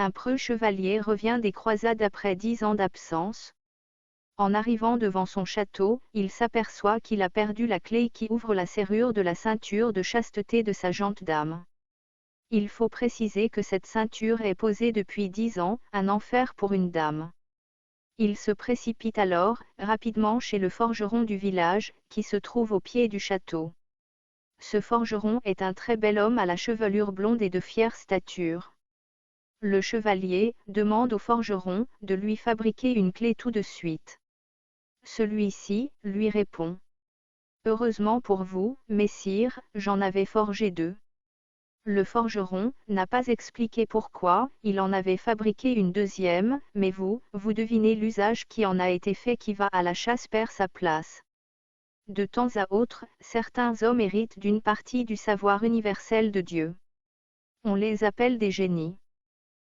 Un preux chevalier revient des croisades après 10 ans d'absence. En arrivant devant son château, il s'aperçoit qu'il a perdu la clé qui ouvre la serrure de la ceinture de chasteté de sa gente dame. Il faut préciser que cette ceinture est posée depuis 10 ans, un enfer pour une dame. Il se précipite alors, rapidement chez le forgeron du village, qui se trouve au pied du château. Ce forgeron est un très bel homme à la chevelure blonde et de fière stature. Le chevalier demande au forgeron de lui fabriquer une clé tout de suite. Celui-ci lui répond: Heureusement pour vous, messire, j'en avais forgé 2. Le forgeron n'a pas expliqué pourquoi il en avait fabriqué une deuxième, mais vous devinez l'usage qui en a été fait. Qui va à la chasse perd sa place. De temps à autre, certains hommes héritent d'une partie du savoir universel de Dieu. On les appelle des génies.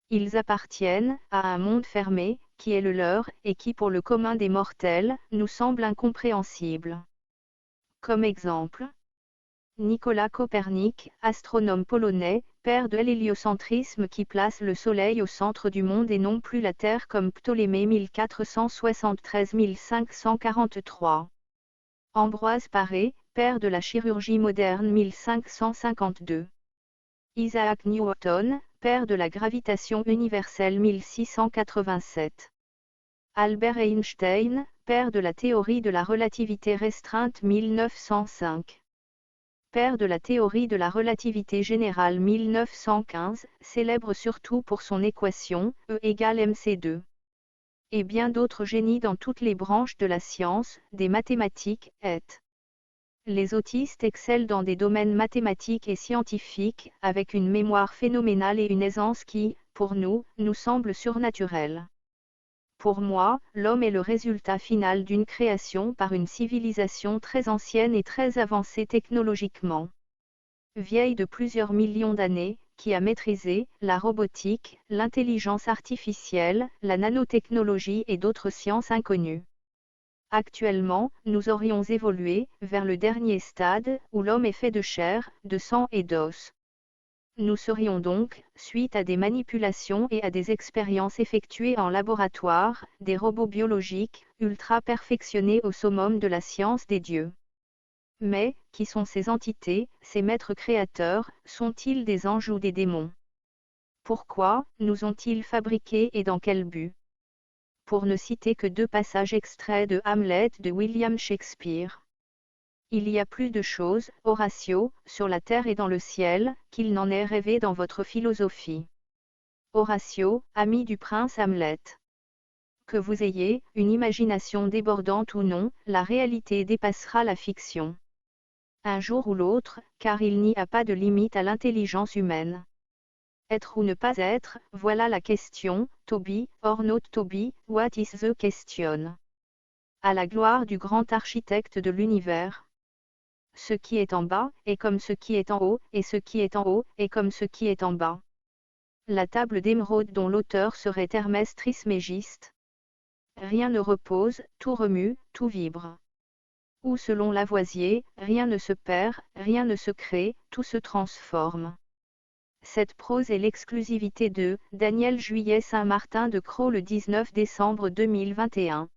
Ils appartiennent à un monde fermé, qui est le leur, et qui pour le commun des mortels, nous semble incompréhensible. Comme exemple, Nicolas Copernic, astronome polonais, père de l'héliocentrisme qui place le Soleil au centre du monde et non plus la Terre comme Ptolémée 1473-1543. Ambroise Paré, père de la chirurgie moderne 1552. Isaac Newton, père de la gravitation universelle 1687. Albert Einstein, père de la théorie de la relativité restreinte 1905. Père de la théorie de la relativité générale 1915, célèbre surtout pour son équation, E égale mc2. Et bien d'autres génies dans toutes les branches de la science, des mathématiques, et. Les autistes excellent dans des domaines mathématiques et scientifiques, avec une mémoire phénoménale et une aisance qui, pour nous semble surnaturelle. Pour moi, l'homme est le résultat final d'une création par une civilisation très ancienne et très avancée technologiquement. Vieille de plusieurs millions d'années, qui a maîtrisé la robotique, l'intelligence artificielle, la nanotechnologie et d'autres sciences inconnues. Actuellement, nous aurions évolué vers le dernier stade, où l'homme est fait de chair, de sang et d'os. Nous serions donc, suite à des manipulations et à des expériences effectuées en laboratoire, des robots biologiques, ultra perfectionnés au summum de la science des dieux. Mais, qui sont ces entités, ces maîtres créateurs, sont-ils des anges ou des démons? Pourquoi nous ont-ils fabriqués et dans quel but? Pour ne citer que 2 passages extraits de Hamlet de William Shakespeare. Il y a plus de choses, Horatio, sur la terre et dans le ciel, qu'il n'en est rêvé dans votre philosophie. Horatio, ami du prince Hamlet. Que vous ayez une imagination débordante ou non, la réalité dépassera la fiction. Un jour ou l'autre, car il n'y a pas de limite à l'intelligence humaine. Être ou ne pas être, voilà la question, to be, or not to be, what is the question? À la gloire du grand architecte de l'univers. Ce qui est en bas, est comme ce qui est en haut, et ce qui est en haut, est comme ce qui est en bas. La table d'émeraude dont l'auteur serait Hermès Trismégiste. Rien ne repose, tout remue, tout vibre. Ou selon Lavoisier, rien ne se perd, rien ne se crée, tout se transforme. Cette prose est l'exclusivité de Daniel Juillet Saint-Martin de Crau le 19 décembre 2021.